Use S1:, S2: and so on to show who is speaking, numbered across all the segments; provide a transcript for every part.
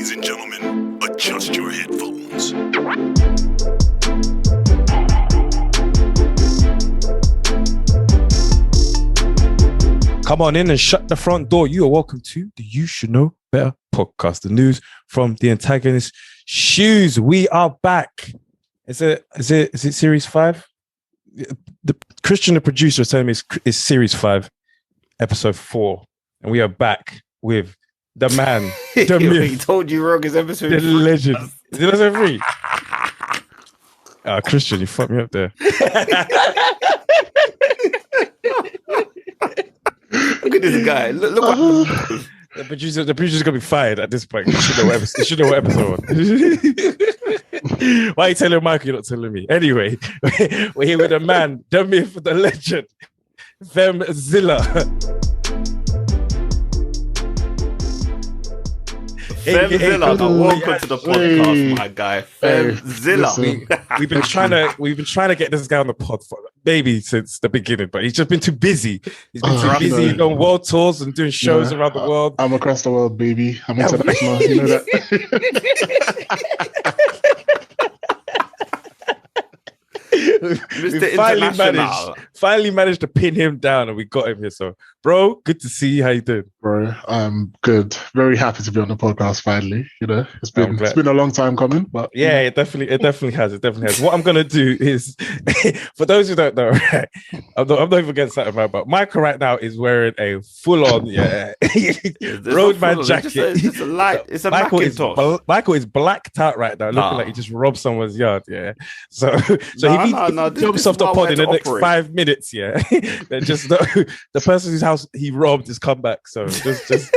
S1: Ladies and gentlemen, adjust your headphones.
S2: Come on in and shut the front door. You are welcome to the You Should Know Better podcast. The news from the antagonist's shoes. We are back. Is it series 5? The Christian, the producer, is telling me it's series 5, episode 4, and we are back with the man, the myth.
S3: He told you wrong. It's episode
S2: the
S3: 3.
S2: legend. Is it episode 3? Christian, you fucked me up there.
S3: Look at this guy. Look what
S2: The producer's gonna be fired at this point. You should know what episode. Why are you telling Michael? You're not telling me. Anyway, we're here with the man, the myth, the legend, Femzilla.
S3: Femzilla, welcome to the podcast, my guy. Femzilla.
S2: We've been trying to get this guy on the pod for since the beginning, but he's just been too busy. He's been too busy on world tours and doing shows around the world.
S4: I'm across the world, baby. I'm international. You know that.
S2: We finally managed to pin him down, and we got him here. So, bro, good to see you. How you doing,
S4: bro? I'm good. Very happy to be on the podcast finally. You know, it's been a long time coming, but
S2: yeah, it definitely has. What I'm gonna do is, for those who don't know, right, I'm not even getting started about. But Michael right now is wearing a full-on roadman jacket.
S3: It's a light. It's a Macintosh.
S2: Michael is blacked out right now, looking like he just robbed someo's yard. Yeah, so he jumps off the pod in the next 5 minutes. Yeah, just the person whose house he robbed has come back. So just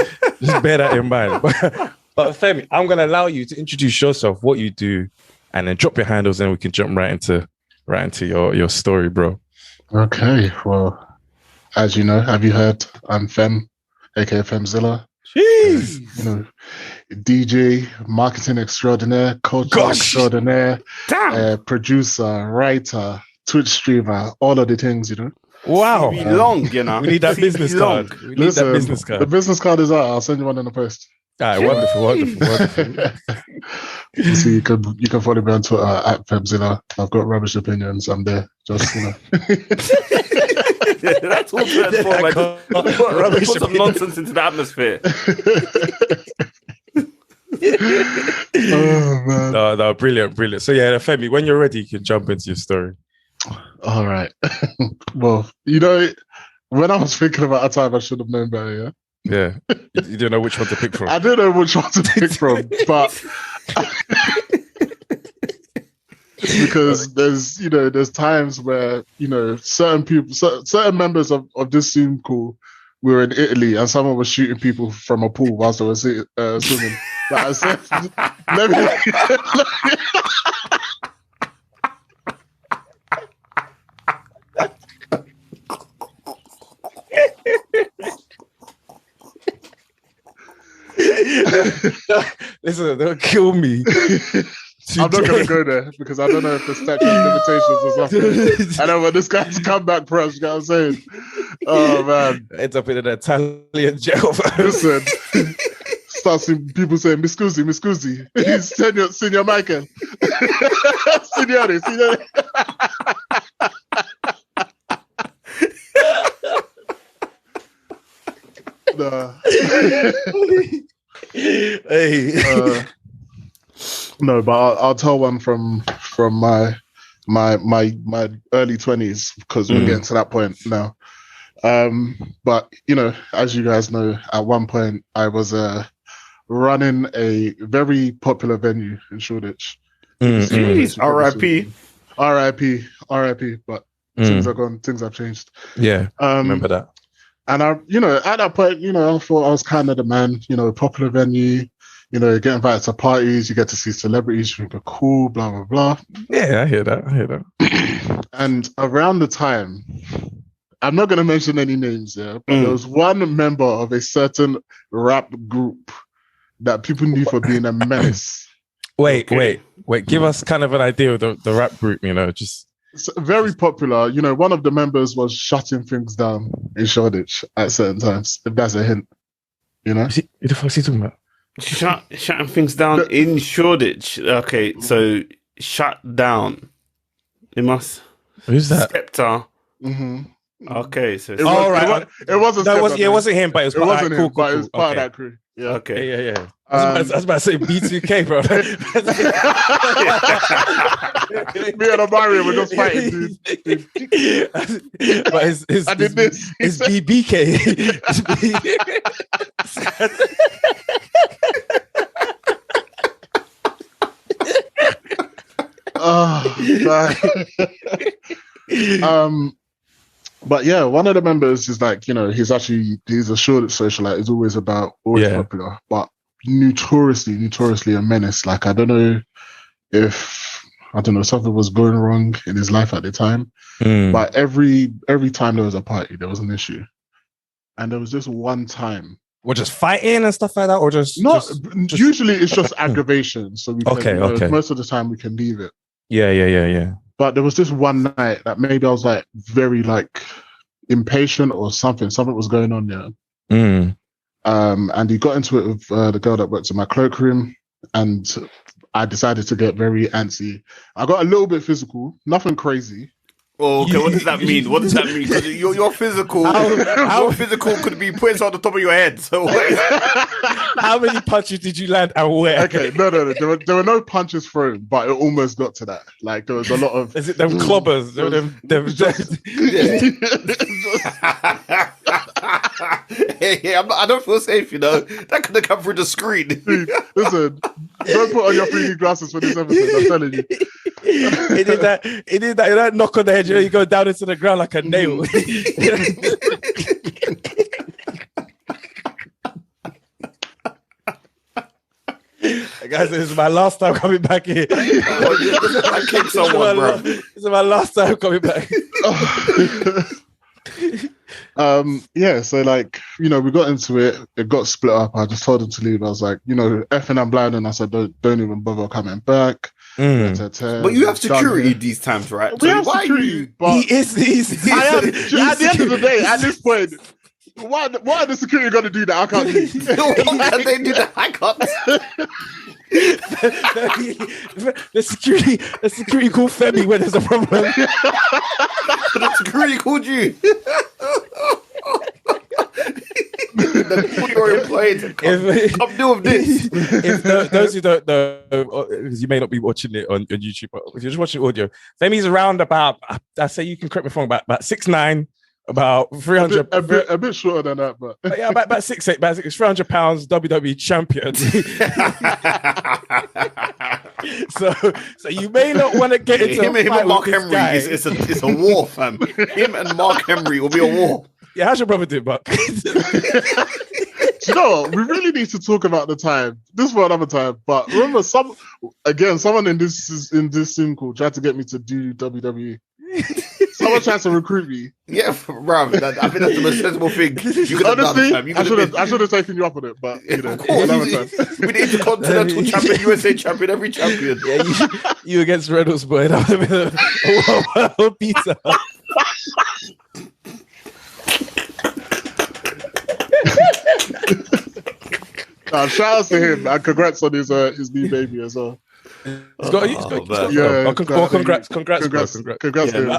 S2: bear that in mind. But Femi, I'm gonna allow you to introduce yourself, what you do, and then drop your handles, and we can jump right into your story, bro.
S4: Okay. Well, as you know, have you heard? I'm Fem, aka Femzilla.
S2: Jeez.
S4: DJ, marketing extraordinaire, coach extraordinaire, producer, writer, Twitch streamer, all of the things,
S2: Wow.
S3: We need
S2: that business card.
S4: The business card is out. I'll send you one in the post.
S2: All right, wonderful.
S4: You see, you can follow me on Twitter at Femzilla. I've got rubbish opinions. I'm there. Just
S3: that's all that's for, man. Put some nonsense into the atmosphere.
S4: Oh man.
S2: No, brilliant. So yeah, Femi, when you're ready, you can jump into your story.
S4: All right. Well, when I was thinking about a time I should have known better,
S2: yeah. You didn't know which one to pick from.
S4: I didn't know which one to pick from, but because there's times where certain members of this Zoom call, we were in Italy and someone was shooting people from a pool whilst they were swimming. Like I said, let me.
S2: Listen, they'll kill me.
S4: I'm not going to go there because I don't know if the statute of limitations or something. I know when this guy's come back for us, you know what I'm saying? Oh, man.
S2: Ends up in an Italian jail.
S4: Listen, starts people saying, mi scusi. Signor Michael. Signore. Nah.
S2: Hey.
S4: No, but I'll tell one from my early 20s because we're getting to that point now. But as you guys know, at one point I was running a very popular venue in Shoreditch.
S3: Jeez,
S4: R.I.P. But things are gone. Things have changed.
S2: Yeah, remember that.
S4: And I, at that point, I thought I was kind of the man. Popular venue. Get invited to parties, you get to see celebrities, you think are cool, blah, blah, blah.
S2: Yeah, I hear that.
S4: And around the time, I'm not going to mention any names, but there was one member of a certain rap group that people knew for being a menace.
S2: Wait. Give us kind of an idea of the rap group, just...
S4: It's very popular. One of the members was shutting things down in Shoreditch at certain times, if that's a hint.
S2: Who the fuck is he talking about?
S3: Shutting things down in Shoreditch. Okay, so shut down. It must.
S2: Who's that?
S3: Skepta.
S4: Mm-hmm.
S3: Okay, so
S4: It wasn't.
S2: No, it wasn't him, but it was part of that crew.
S4: But it was part of that crew. Yeah.
S3: Okay.
S2: Yeah. I was about to say B2K, bro.
S4: Me and Omari were just fighting, dude.
S2: But it's BBK.
S4: But yeah, one of the members is like, he's a Shoreditch socialite. He's always popular, but notoriously a menace. Like, I don't know if something was going wrong in his life at the time, but every time there was a party, there was an issue, and there was just one time.
S2: We're just fighting and stuff like that, or
S4: usually it's just aggravation. So we can, most of the time we can leave it.
S2: Yeah.
S4: But there was this one night that maybe I was like very like impatient or something. Something was going on there. And he got into it with the girl that works in my cloakroom, and I decided to get very antsy. I got a little bit physical, nothing crazy.
S3: Oh, okay, what does that mean? What does that mean? Because your physical, how physical could be putting on the top of your head. So,
S2: how many punches did you land and where?
S4: Okay, no. There were no punches thrown, but it almost got to that. Like there was a lot of.
S2: Is it them clobbers?
S3: Hey, I don't feel safe. That could have come through the screen.
S4: Dude, listen, don't put on your 3D glasses for this episode. I'm telling you.
S2: He did that knock on the head. You go down into the ground like a nail. Guys, this is my last time coming back here.
S3: I kicked someone, bro.
S2: This is my last time coming back.
S4: Yeah, so like, we got into it. It got split up. I just told him to leave. I was like, effing I'm blind, and I said, don't even bother coming back.
S3: But you have security these times, right?
S4: We have security, but
S2: he's
S4: at the end of the day, at this point, what are the security going to do that I can't do?
S3: What can they do that I can't?
S2: The security called Femi when there's a problem.
S3: The security called you. You're employed. Come deal with this.
S2: If those who don't know, because you may not be watching it on YouTube, but if you're just watching audio, Femi's around about, I say you can correct me if I'm wrong, about 6'9", about 300.
S4: A bit shorter than that, but
S2: yeah, about 6'8", about 300 pounds WWE champion. So you may not want to get into
S3: him and Mark Henry. It's a war, fam. Him and Mark Henry will be a war.
S2: Yeah, how's your brother doing, Buck?
S4: You know what? We really need to talk about the time. This for another time. But remember, someone in this Zoom call tried to get me to do WWE. Someone tried to recruit me.
S3: Yeah, bro. I think that's the most sensible thing.
S4: Honestly, I should have taken you up on it, but another time.
S3: We need the Continental Champion, USA Champion, every champion.
S2: Yeah, you against Reynolds, boy. That would have been a pizza.
S4: Shout out to him and congrats on his new baby as well.
S2: Congrats.
S4: Congrats to him.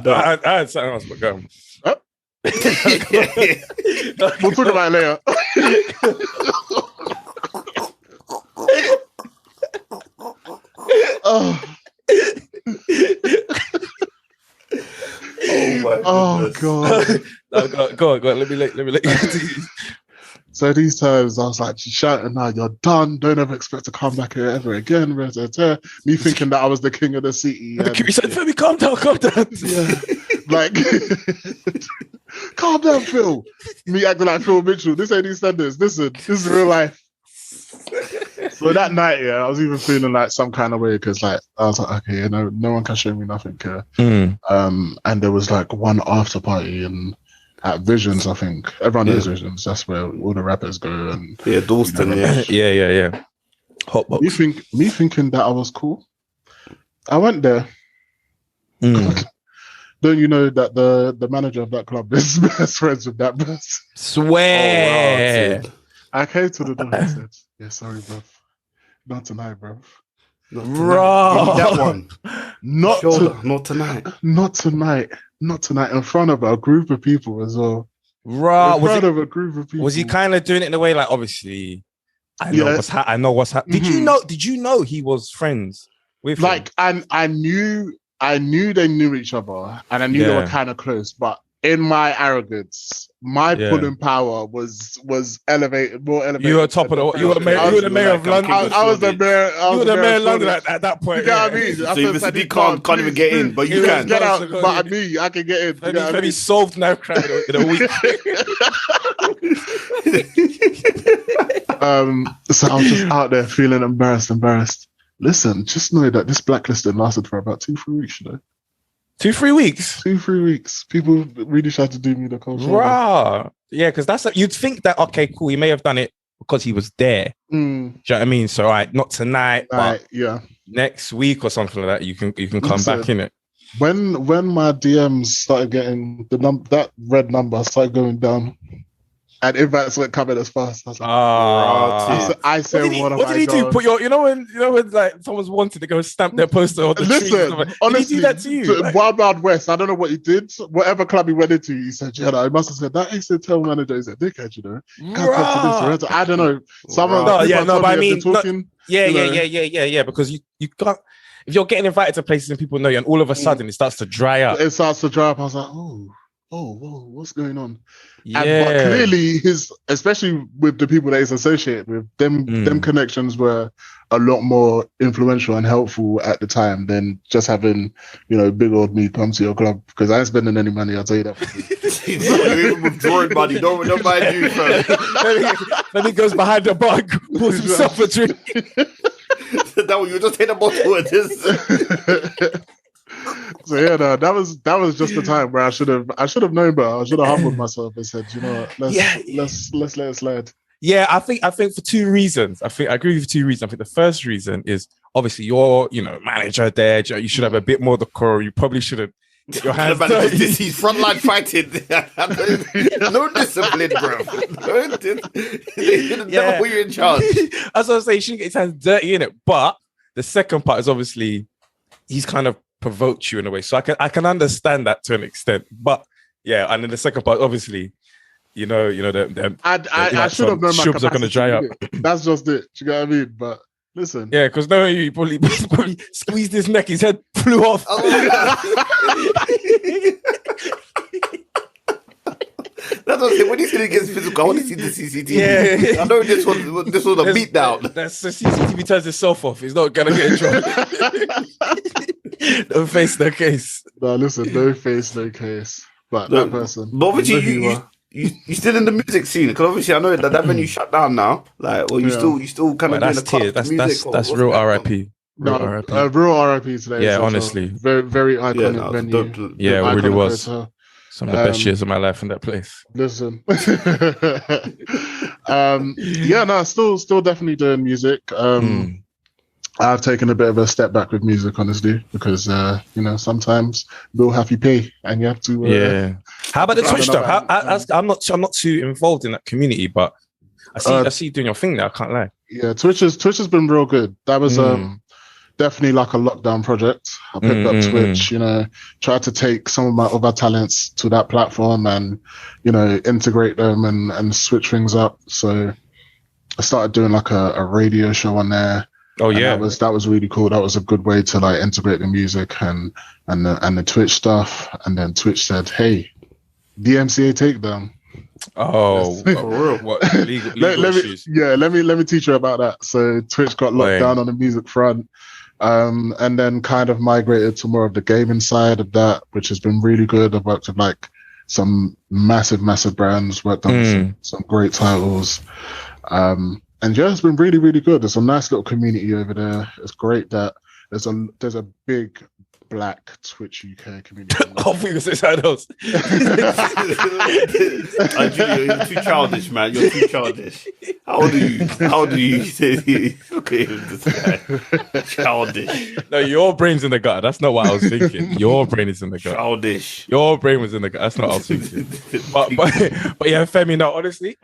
S2: I had something else, but go on.
S4: We'll talk about it later.
S3: Oh
S4: god.
S2: Go on. Let me let you.
S4: So these times I was like shouting, "Now you're done. Don't ever expect to come back here ever again." Me thinking that I was the king of the city.
S2: You said, "Femi, calm down."
S4: Yeah, like, calm down, Phil. Me acting like Phil Mitchell. This ain't EastEnders. Listen, this is real life. So that night, yeah, I was even feeling like some kind of way because, like, I was like, okay, no one can show me nothing here. And there was like one after party and. At Visions, I think everyone knows Visions. That's where all the rappers go. And
S3: Dalston.
S2: Yeah. Hot box.
S4: Me thinking that I was cool. I went there. Don't you know that the manager of that club is best friends with that person?
S2: Swear.
S4: I came to the door and said, Yeah, sorry, bro. Not tonight, bro.
S3: Bro, that one.
S4: Not
S3: tonight.
S4: Not tonight. Not tonight. In front of a group of people as well.
S2: Right.
S4: In front of a group of people.
S2: Was he kind of doing it in a way like, obviously, I know what's happening. Did you know he was friends with him?
S4: I knew they knew each other, and I knew they were kind of close, but in my arrogance, my pulling power was elevated, more elevated.
S2: You were top of the. You were the mayor of London.
S4: I was the mayor.
S2: You were the mayor of London at that point.
S4: You know what I mean?
S3: So you can't even get in, but you can
S4: get out. But I can get in.
S2: Maybe solved knife crime in a week.
S4: So I was just out there feeling embarrassed. Listen, just know that this blacklisted lasted for about 2-3 weeks, you know.
S2: 2-3 weeks.
S4: 2-3 weeks. People really tried to do me the culture.
S2: Rah. Yeah, because you'd think that, okay, cool, he may have done it because he was there. Do you know what I mean? So, not tonight, but next week or something like that, you can come back in it.
S4: When my DMs started getting that red number started going down, and invites weren't coming as fast. I was like, I said, what did he do?
S2: Put your, you know when like someone's wanted to go stamp their poster on the tree.
S4: Honestly,
S2: did he do that to you?
S4: Wild West. I don't know what he did. Whatever club he went into, he said, he must have said that. He said, tell manager, he's a dickhead, you know. I don't know.
S2: But I mean, because you can't. If you're getting invited to places and people know you, and all of a sudden it starts to dry up.
S4: I was like, whoa, what's going on? Yeah. But clearly, especially with the people that he's associated with, them connections were a lot more influential and helpful at the time than just having, big old me come to your club, because I ain't spending any money, I'll tell you that.
S3: Even withdrawing money, don't mind you, fam.
S2: Then he goes behind the bar, pours himself a drink.
S3: That one, you just take a bottle and just.
S4: So that was just the time where I should have known better. I should have humbled myself and said, you know what, let's let it slide.
S2: Yeah, I think for 2 reasons. I agree with 2 reasons. I think the first reason is obviously you're manager there. You should have a bit more decorum. You probably shouldn't get your hands dirty.
S3: He's frontline fighting. No discipline, bro. They should never put you in charge.
S2: As I was saying, he shouldn't get his hands dirty in it. But the second part is obviously he's kind of provoked you in a way, so I can understand that to an extent. But yeah, and then the second part, obviously, I should have known my
S4: shubs
S2: are going to dry up.
S4: That's just it. Do you know what I mean? But listen,
S2: yeah, because no, he probably squeezed his neck, his head flew off.
S3: That's what I'm saying. When he said it gets physical, I want to see the CCTV. Yeah. I know this was a beatdown.
S2: That's the CCTV turns itself off. He's not gonna get in trouble. No face, no case.
S4: No, listen, no face, no case. But that person.
S3: But obviously, you still in the music scene, because obviously I know that venue shut down now. Like, or you still kind of doing the music.
S2: That's real RIP.
S4: Real RIP today.
S2: Yeah, honestly,
S4: very very iconic venue.
S2: Yeah, it really was. Some of the best years of my life in that place.
S4: Listen. Still definitely doing music. I've taken a bit of a step back with music, honestly, because sometimes bill have to pay, and you have to.
S2: How about the Twitch stuff? I'm not too involved in that community, but I see you doing your thing now. I can't lie.
S4: Yeah, Twitch has been real good. That was definitely like a lockdown project. I picked up Twitch, tried to take some of my other talents to that platform and, integrate them and switch things up. So I started doing like a radio show on there.
S2: Oh yeah,
S4: that was really cool. That was a good way to like integrate the music and the Twitch stuff. And then Twitch said, "Hey, DMCA takedown."
S2: Oh, for real? What legal issues?
S4: Let me teach you about that. So Twitch got locked down on the music front. And then kind of migrated to more of the gaming side of that, which has been really good. I've worked with like some massive brands, worked on some great titles. And it's been really, really good. There's a nice little community over there. It's great that there's a big Black Twitch UK community.
S2: I think it's something else.
S3: You're too childish, man. You're too childish. How old are you? Look at him, this guy. Childish.
S2: No, your brain's in the gutter. That's not what I was thinking. Your brain is in the gutter.
S3: Childish.
S2: Your brain was in the gutter. That's not what I was thinking. But yeah, Femi, no, honestly,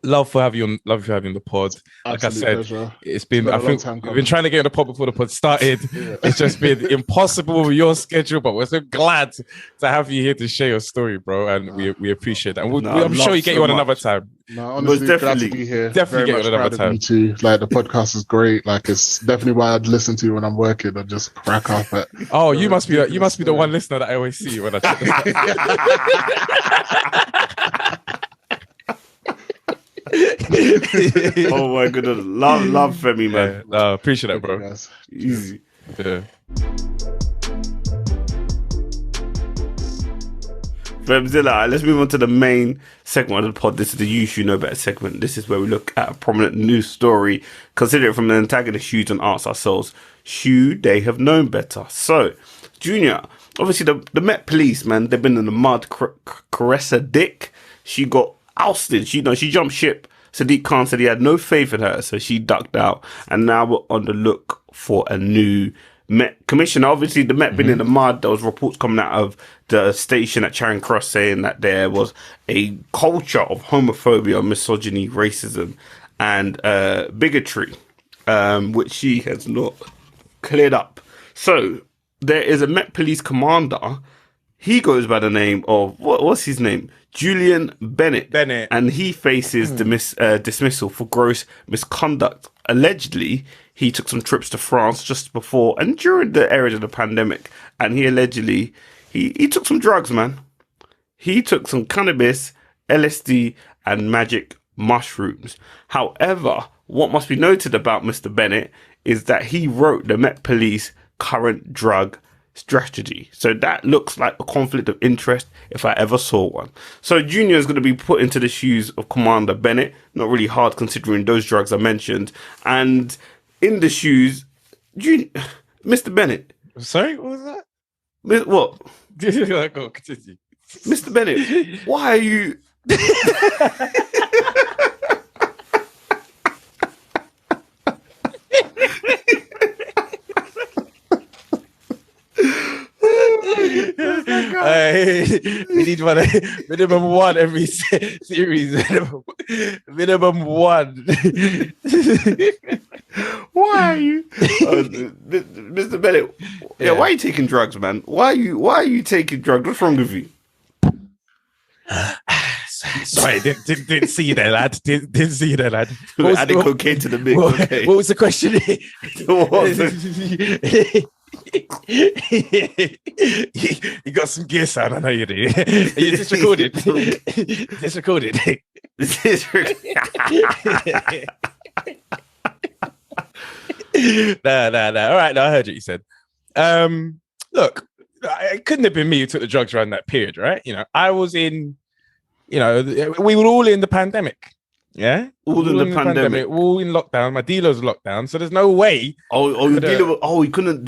S2: Love for having you on the pod. Like
S4: Absolute
S2: I said,
S4: pleasure.
S2: it's been
S4: a
S2: I
S4: long
S2: think
S4: time
S2: we've
S4: coming.
S2: been trying to get on the pod before the pod started.
S4: Yeah.
S2: It's just been impossible with your schedule, but we're so glad to have you here to share your story, bro. And we appreciate that. And I'm sure you get you on another time.
S4: No, honestly, glad to be here.
S2: Definitely
S4: Very
S2: get
S4: much
S2: you on another
S4: proud of
S2: time.
S4: you too. Like the podcast is great. Like it's definitely why I'd listen to when I'm working and just crack up at.
S2: Oh, you must be the one listener that I always see when I check this
S3: Oh my goodness, love Femi, man.
S2: No, appreciate that, bro.
S4: Guys.
S3: Easy.
S2: Yeah.
S3: Femzilla, let's move on to the main segment of the pod. This is the You Should Know Better segment. This is where we look at a prominent news story, consider it from an antagonist shoes, and ask ourselves, should they have known better? So, Junior, obviously the Met Police, man, they've been in the mud. Caressa Dick, she got ousted. She jumped ship. Sadiq Khan said he had no faith in her, so she ducked out. And now we're on the look for a new Met commissioner. Obviously, the Met been in the mud. There was reports coming out of the station at Charing Cross saying that there was a culture of homophobia, misogyny, racism, and bigotry, which she has not cleared up. So there is a Met Police commander. He goes by the name of what's his name? Julian Bennett. And he faces dismissal for gross misconduct. Allegedly, he took some trips to France just before and during the era of the pandemic. And he allegedly, he took some drugs, man. He took some cannabis, LSD, and magic mushrooms. However, what must be noted about Mr. Bennett is that he wrote the Met Police current drug strategy. So that looks like a conflict of interest if I ever saw one. So Junior is going to be put into the shoes of Commander Bennett. Not really hard considering those drugs I mentioned. And in the shoes, Mr. Bennett.
S2: Sorry, what was that?
S3: What?
S2: Go continue.
S3: Mr. Bennett, why are you...
S2: We need one, minimum one every series. Minimum one.
S3: Why are you, Mr. Bennett? Yeah, why are you taking drugs, man? Why are you taking drugs? What's wrong with you?
S2: Sorry, didn't see you there, lad. Didn't see you there, lad.
S3: Adding cocaine to the mix. Okay.
S2: What was the question? You got some gear sound, I know you do. You just recorded. Just recorded. No. All right, no, I heard what you said. Look, it couldn't have been me who took the drugs around that period, right? I was in, we were all in the pandemic. Yeah,
S3: all in the pandemic,
S2: all in lockdown. My dealer's locked down, so there's no way.
S3: Your dealer couldn't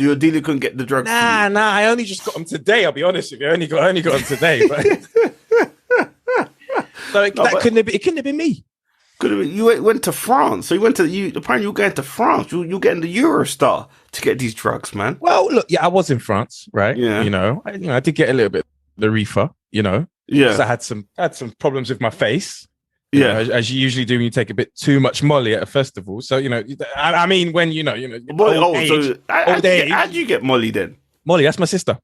S3: get the drugs.
S2: Nah. I only just got them today. I'll be honest with you. I only got them today. But... so it couldn't have been me.
S3: Could have been, you went to France. So apparently you were going to France. You're getting the Eurostar to get these drugs, man.
S2: Well, look, I was in France, right?
S3: Yeah.
S2: I did get a little bit of the reefer. Yeah. Because I had some problems with my face.
S3: Yeah,
S2: as you usually do when you take a bit too much Molly at a festival. So I mean, when
S3: how'd you get Molly then?
S2: Molly, that's my sister.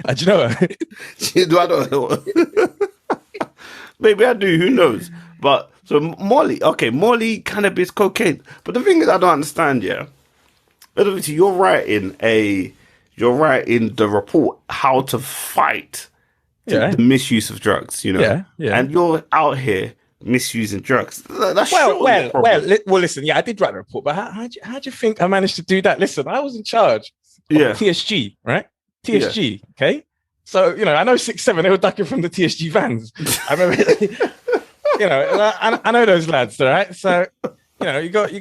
S2: How'd you know her?
S3: Do I know? Maybe I do. Who knows? But so Molly, cannabis, cocaine. But the thing is, I don't understand. Yeah, obviously you're writing the report how to fight. The misuse of drugs,
S2: Yeah.
S3: And you're out here misusing drugs. That's
S2: listen. Yeah, I did write the report, but how do you think I managed to do that? Listen, I was in charge of TSG, right? TSG, okay? So, I know 6-7, they were ducking from the TSG vans. I remember, I know those lads, all right? So, you got to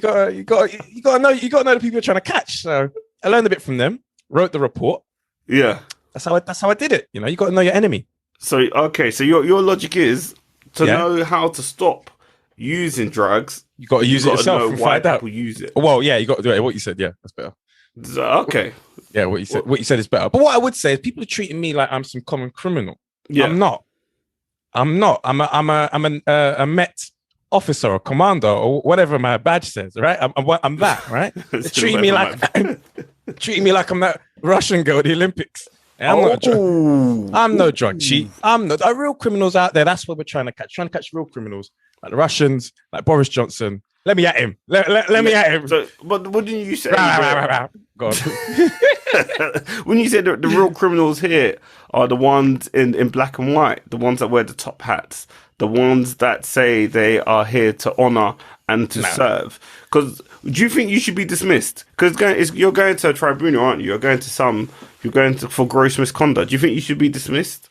S2: know the people you're trying to catch. So I learned a bit from them, wrote the report.
S3: Yeah.
S2: That's how I did it. You got to know your enemy.
S3: So your logic is to know how to stop using drugs.
S2: You got to use it yourself and find out.
S3: People use it.
S2: Well, yeah, you got to do it. What you said, yeah, that's better.
S3: Okay.
S2: Yeah, what you said is better. But what I would say is people are treating me like I'm some common criminal. Yeah. I'm not. I'm not. I'm a Met officer or commander or whatever my badge says. Right? I'm that. Right? They're treating me like I'm that Russian girl at the Olympics. I'm no drug cheat. I'm not. There are real criminals out there. That's what we're trying to catch. Trying to catch real criminals like the Russians, like Boris Johnson. Let me at him. Let me at him.
S3: So, but what didn't you say?
S2: Go on.
S3: When you said the real criminals here are the ones in black and white, the ones that wear the top hats, the ones that say they are here to honor and to serve. Because do you think you should be dismissed? Because you're going to a tribunal, aren't you? You're going for gross misconduct. Do you think you should be dismissed?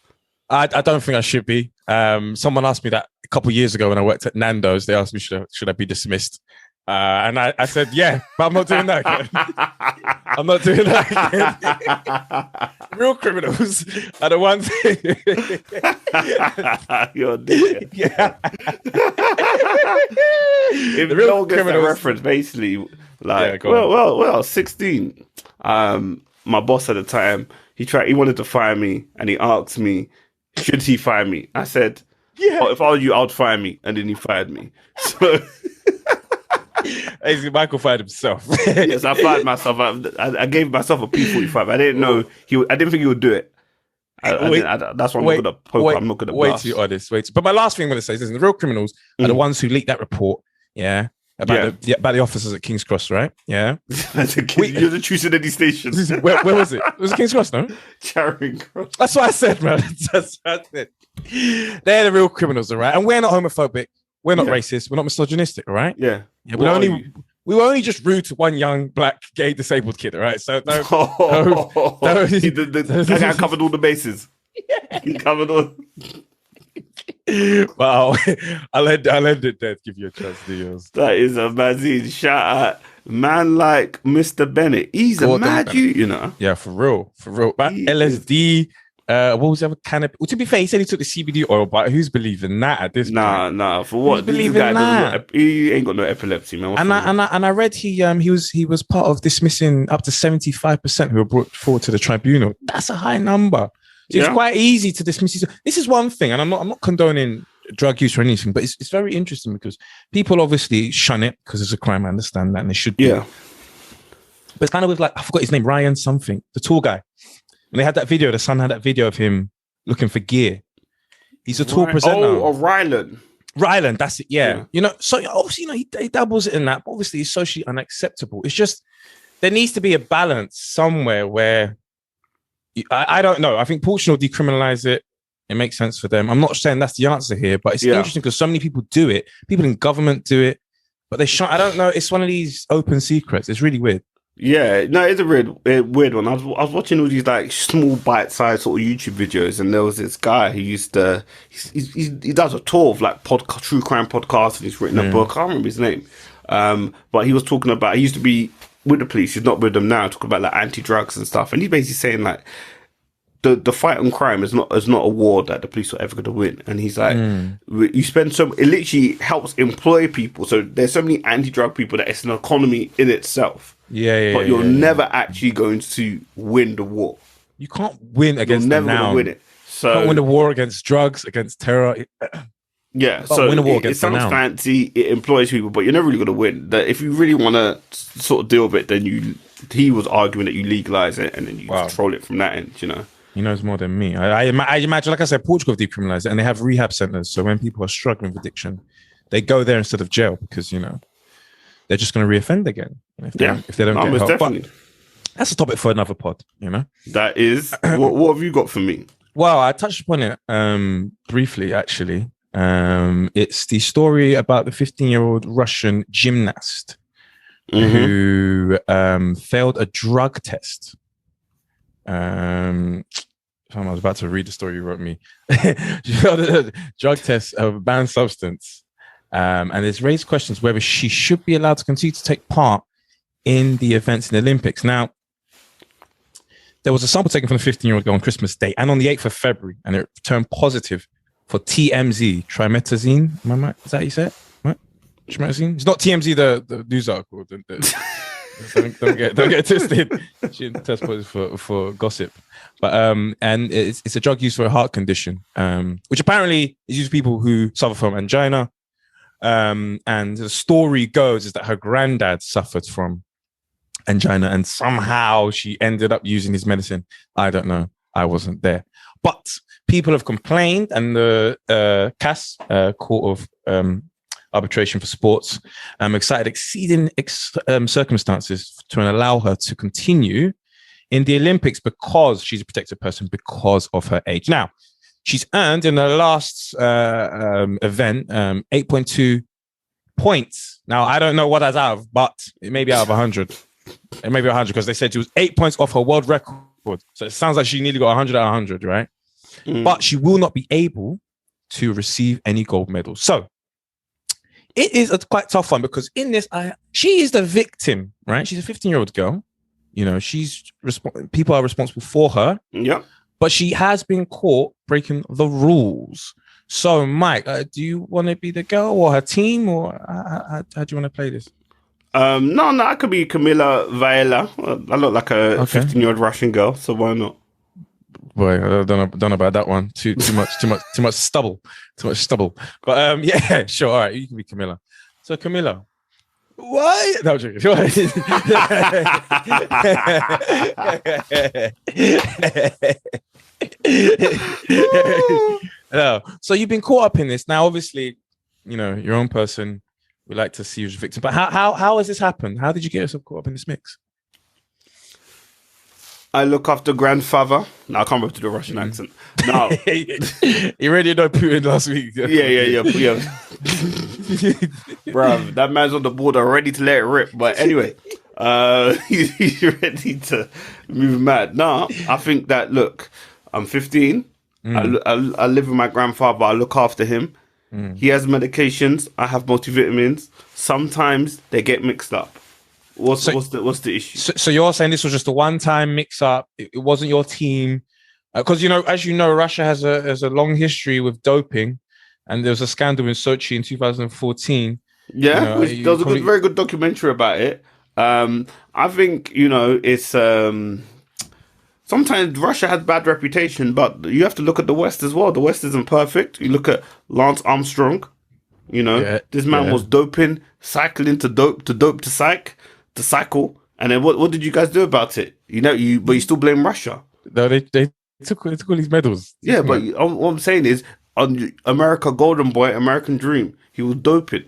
S2: I don't think I should be. Someone asked me that a couple of years ago when I worked at Nando's. They asked me should I be dismissed, and I said yeah, but I'm not doing that again. I'm not doing that again. Real criminals are the ones.
S3: You're a dick.
S2: Yeah.
S3: If the real gets that reference, basically, like, well, 16. My boss at the time, he wanted to fire me, and he asked me, should he fire me? I said, yeah. Oh, if I were you, I'd fire me. And then he fired me. So
S2: Michael fired himself.
S3: Yes, I fired myself. I gave myself a P45. I didn't know I didn't think he would do it. That's why I'm not going to poke. I'm not going to blast.
S2: Wait too honest. But my last thing I'm going to say is the real criminals are the ones who leaked that report. Yeah. About the officers at King's Cross, right? Yeah.
S3: You're the truth in any station.
S2: Where was it? Was it King's Cross, no?
S3: Charing Cross.
S2: That's what I said, man. That's what I said. They're the real criminals, all right? And we're not homophobic. We're not racist. We're not misogynistic, all right?
S3: Yeah.
S2: We were only just rude to one young black gay disabled kid, all right? So I
S3: covered all the bases. Yeah. He covered all.
S2: Wow, I'll end it there to give you a chance to do yours.
S3: That is a mazine. Shout out, man, like Mr. Bennett. He's Gordon a mad you know.
S2: Yeah, for real. But LSD, what was the other cannabis? Well, to be fair, he said he took the CBD oil, but who's believing that at this point?
S3: Nah. For what?
S2: Who's believing that?
S3: He ain't got no epilepsy, man.
S2: And I read he was part of dismissing up to 75% who were brought forward to the tribunal. That's a high number. So it's quite easy to dismiss. This is one thing, and I'm not condoning drug use or anything, but it's very interesting because people obviously shun it because it's a crime. I understand that, and they should. Yeah. But it's kind of with I forgot his name, Ryan something, the tall guy. And they had that video. The Sun had that video of him looking for gear. He's a tall presenter.
S3: Oh, Ryland.
S2: Ryland, that's it. Yeah. You know, so obviously, he dabbles in that. But obviously, it's socially unacceptable. It's just there needs to be a balance somewhere where. I don't know. I think Portugal decriminalize it. It makes sense for them. I'm not saying that's the answer here, but it's interesting because so many people do it. People in government do it, but they shun. I don't know. It's one of these open secrets. It's really weird.
S3: Yeah, no, it's a weird one. I was watching all these like small bite-sized sort of YouTube videos, and there was this guy who used to he does a tour of like true crime podcasts, and he's written a book. I can't remember his name, but he was talking about he used to be with the police. He's not with them now. Talking about like anti-drugs and stuff, and he's basically saying like the fight on crime is not a war that the police are ever going to win. And he's like, you spend it literally helps employ people. So there's so many anti-drug people that it's an economy in itself. But you're never actually going to win the war.
S2: You can't win against.
S3: You're never going to win it. So
S2: you can't win the war against drugs, against terror.
S3: So
S2: win a war
S3: it sounds fancy. It employs people, but you're never really going to win. That if you really want to sort of deal with it, then he was arguing that you legalize it and then you control it from that end. You know.
S2: He knows more than me. I imagine, like I said, Portugal have decriminalized it, and they have rehab centers. So when people are struggling with addiction, they go there instead of jail because they're just going to reoffend again if they don't get help. Definitely. But that's a topic for another pod.
S3: That is. What have you got for me?
S2: Well, I touched upon it briefly actually. It's the story about the 15-year-old Russian gymnast who failed a drug test. I was about to read the story you wrote me. She failed a drug test of a banned substance, and it's raised questions whether she should be allowed to continue to take part in the events in the Olympics. Now, there was a sample taken from the 15-year-old girl on Christmas Day and on the 8th of February, and it returned positive for TMZ, trimethazine. Am I right? Is that how you say it? What? Trimethazine? It's not TMZ, the news article. Don't get twisted. She didn't test positive for gossip. But and it's a drug used for a heart condition, which apparently is used for people who suffer from angina. And the story goes is that her granddad suffered from angina, and somehow she ended up using his medicine. I don't know. I wasn't there, but people have complained, and the CAS, Court of Arbitration for Sports, cited exceeding circumstances to allow her to continue in the Olympics because she's a protected person because of her age. Now, she's earned in the last event 8.2 points. Now, I don't know what that's out of, but it may be out of 100. It may be 100 because they said she was 8 points off her world record. So it sounds like she nearly got 100 out of 100, right? But she will not be able to receive any gold medals. So it is a quite tough one because in this, she is the victim, right? She's a 15-year-old girl. You know, people are responsible for her.
S3: Yeah.
S2: But she has been caught breaking the rules. So, Mike, do you want to be the girl or her team, or how do you want to play this?
S3: No, I could be Camila Vaela. I look like a 15-year-old Russian girl, so why not?
S2: Boy, I don't know about that one. Too much stubble. Too much stubble. But yeah, sure. All right, you can be Camila. So, Camila. What? No, I'm joking. No. So you've been caught up in this. Now, obviously, you know, your own person, we like to see you as a victim. But how has this happened? How did you get yourself caught up in this mix?
S3: I look after grandfather. No, I can't remember to do a Russian accent. No.
S2: You already know Putin last week.
S3: Yeah. Bruv, that man's on the border ready to let it rip. But anyway, he's ready to move mad. No, I think that, look, I'm 15. I live with my grandfather. I look after him. He has medications. I have multivitamins. Sometimes they get mixed up. What's the issue?
S2: So you're saying this was just a one-time mix-up? It wasn't your team, because as you know, Russia has a long history with doping, and there was a scandal in Sochi in 2014.
S3: Yeah, there was a very good documentary about it. I think it's sometimes Russia has bad reputation, but you have to look at the West as well. The West isn't perfect. You look at Lance Armstrong. This man was doping, cycling to dope to cycle, and then what did you guys do about it? But you still blame Russia.
S2: No, they took all these medals.
S3: Yeah, but what I'm saying is, on America Golden Boy, American Dream, he was doping.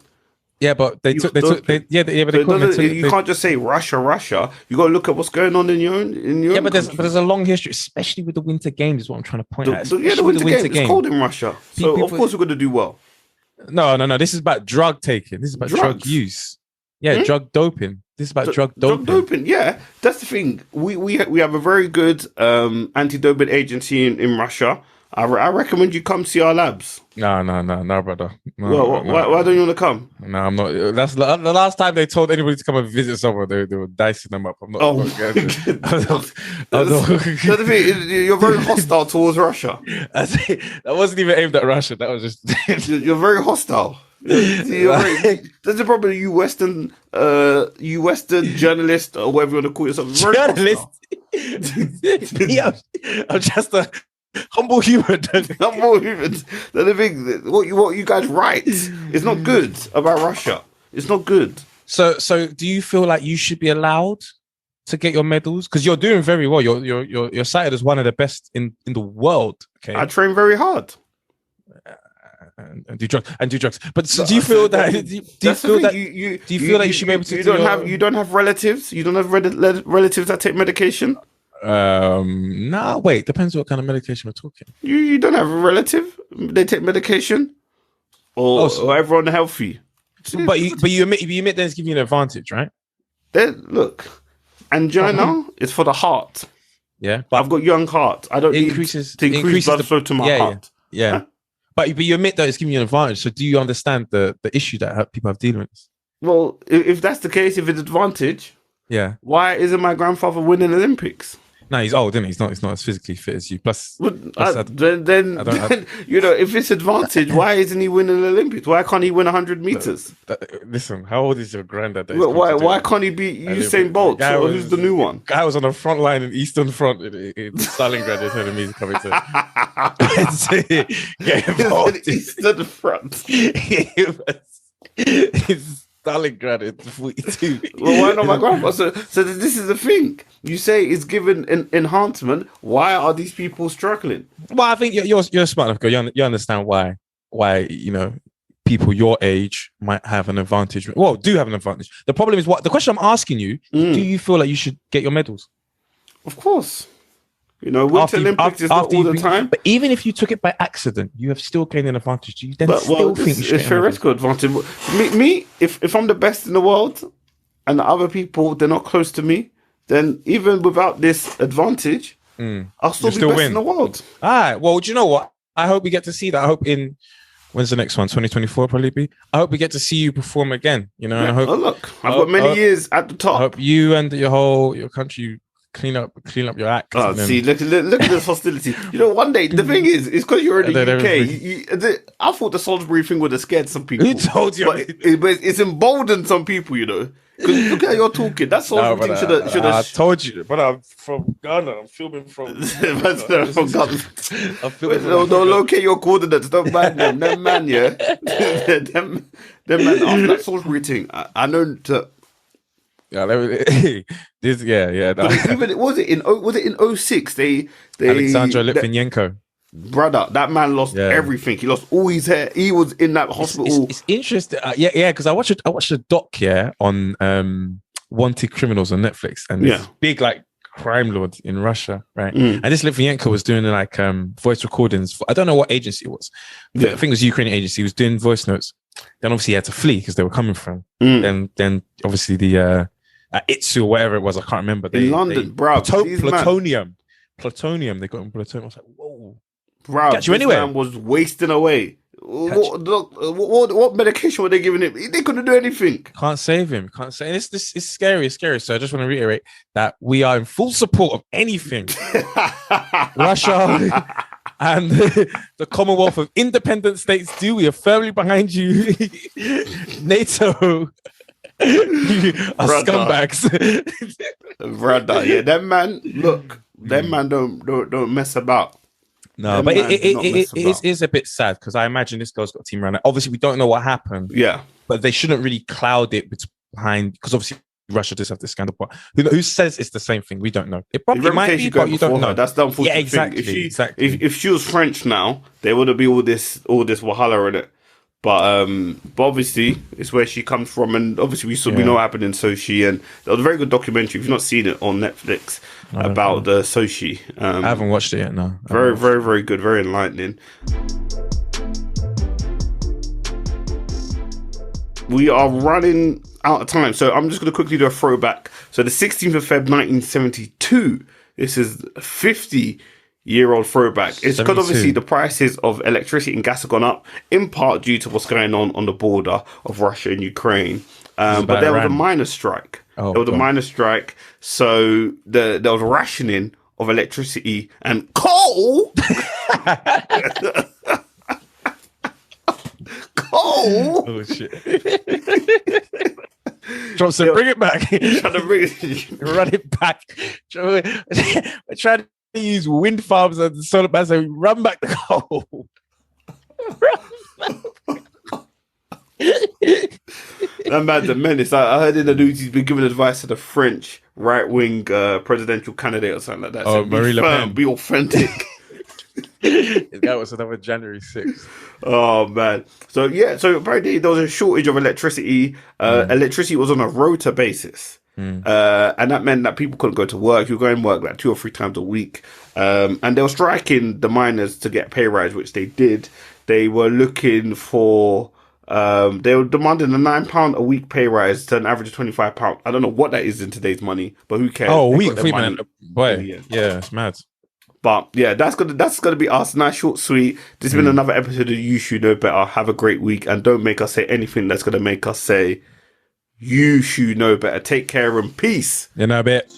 S2: Yeah, but you can't
S3: just say Russia. You got to look at what's going on in your own.
S2: Yeah, but there's a long history, especially with the Winter Games. Is what I'm trying to point out.
S3: The Winter Games. It's cold in Russia, so of course we're going to do well.
S2: No. This is about drug taking. This is about drug use. Yeah, drug doping. This is about drug doping.
S3: Drug doping, yeah. That's the thing. We have a very good anti-doping agency in Russia. I recommend you come see our labs.
S2: No, brother.
S3: Why don't you want to come?
S2: No, I'm not. That's the last time they told anybody to come and visit someone. They were dicing them up. I'm not.
S3: Oh, the thing, you're very hostile towards Russia.
S2: That wasn't even aimed at Russia. That was just.
S3: You're very hostile. That's the problem. You Western journalist or whatever you want to call yourself.
S2: Journalist. Yeah, I'm just a humble human.
S3: Humble human. The thing, what you guys write is not good about Russia. It's not good.
S2: So do you feel like you should be allowed to get your medals? Because you're doing very well. You're cited as one of the best in the world. Okay,
S3: I train very hard.
S2: And do drugs. But do you feel that? Do you feel that you should be able to?
S3: You don't have relatives. You don't have relatives that take medication.
S2: No, wait. Depends what kind of medication we're talking.
S3: You don't have a relative. They take medication, or everyone healthy.
S2: But you admit that it's giving you an advantage, right?
S3: Look, angina is for the heart.
S2: Yeah,
S3: but I've got young heart. I don't increase blood flow to my heart.
S2: Yeah. But you admit that it's giving you an advantage. So do you understand the issue that people have dealing with this?
S3: Well, if that's the case, if it's advantage,
S2: yeah,
S3: why isn't my grandfather winning Olympics?
S2: No, he's old, isn't he? He's not as physically fit as you. Plus,
S3: then you know, if it's advantage, why isn't he winning the Olympics? Why can't he win 100 meters?
S2: Listen, how old is your granddad?
S3: Why can't he be Usain Bolt? Who's the new one?
S2: Guy was on the front line in Eastern Front in Stalingrad. They telling me he's coming to get involved.
S3: Eastern Front.
S2: He's Stalingrad in 42.
S3: Well, why not my grandpa? So this is the thing. You say it's given an enhancement. Why are these people struggling?
S2: Well, I think you're smart enough, girl. You understand why you know people your age might have an advantage. Well, do have an advantage. The problem is what the question I'm asking you: do you feel like you should get your medals?
S3: Of course. You know, Winter Olympics is not all the time.
S2: But even if you took it by accident, you have still gained an advantage. Do you then think you should?
S3: It's theoretical advantage. Me, if I'm the best in the world, and the other people they're not close to me, then even without this advantage, I'll still be best in the world.
S2: All right. Well, do you know what? I hope we get to see that. I hope when's the next one? 2024 probably be. I hope we get to see you perform again. You know, and I hope.
S3: Oh look, I've got many years at the top.
S2: I hope you and your country clean up your act.
S3: Oh, see, look at this hostility. You know, one day the thing is, it's because you're in the UK. I thought the Salisbury thing would have scared some people.
S2: Who told you?
S3: But it's emboldened some people. You know, because look how you're talking. That Salisbury thing should have.
S2: I told you, but I'm from Ghana. I'm filming from.
S3: from Ghana. Don't locate your coordinates. Don't mind them. Them man, yeah. them man. After that Salisbury thing, I know to.
S2: Yeah, yeah. No.
S3: Even was it in 06? They
S2: Alexandra Litvinenko.
S3: Brother, that man lost everything. He lost all his hair. He was in that hospital.
S2: It's interesting. Because I watched a doc on Wanted Criminals on Netflix, and this big like crime lord in Russia, right? And this Litvinenko was doing like voice recordings. I don't know what agency it was. I think it was a Ukrainian agency. He was doing voice notes. Then obviously he had to flee because they were coming from. Then obviously the Itsu or whatever it was, I can't remember.
S3: In London, bro.
S2: Plutonium. They got in plutonium. I was like, whoa.
S3: Bro, this man was wasting away. What medication were they giving him? They couldn't do anything.
S2: Can't save him. Can't save him. It's scary. It's scary. So I just want to reiterate that we are in full support of anything Russia and the Commonwealth of Independent States do. We are firmly behind you. NATO. Scumbags.
S3: Brother, yeah, that man. Look, that man don't mess about.
S2: No, but it is a bit sad because I imagine this girl's got a team around it. Obviously, we don't know what happened.
S3: Yeah,
S2: but they shouldn't really cloud it behind because obviously Russia does have this scandal. But who says it's the same thing? We don't know. It probably might be, but you don't know.
S3: That's the unfortunate thing.
S2: Exactly.
S3: If she was French now, there would be all this wahala in it. But obviously it's where she comes from, and obviously we know what happened in Sochi, and there was a very good documentary. If you've not seen it on Netflix about the Sochi,
S2: I haven't watched it yet. No,
S3: very very good, very enlightening. We are running out of time, so I'm just going to quickly do a throwback. So the 16th of Feb 1972. This is 50-year-old throwback. It's because obviously the prices of electricity and gas have gone up, in part due to what's going on the border of Russia and Ukraine. But there was a miners' strike. So there was rationing of electricity and coal. Coal.
S2: Oh shit. Johnson, bring it back. Run it back. We're trying to use wind farms and solar panels, so run back the coal.
S3: That man's a menace. I heard in the news he's been giving advice to the French right-wing presidential candidate or something like that.
S2: Oh, Marie Le Pen.
S3: Be authentic.
S2: That was another January 6th.
S3: Oh man. So apparently there was a shortage of electricity. Electricity was on a rota basis. And that meant that people couldn't go to work. You were going to work like 2 or 3 times a week. And they were striking the miners to get pay rise, which they did. They were looking for they were demanding a £9 a week pay rise to an average of £25. I don't know what that is in today's money, but who cares?
S2: Oh, a week, boy. Yeah, it's mad.
S3: But yeah, that's gonna be us. Nice, short, sweet. This has been another episode of You Should Know Better. Have a great week, and don't make us say anything that's gonna make us say you should know better. Take care and peace.
S2: You know a bit.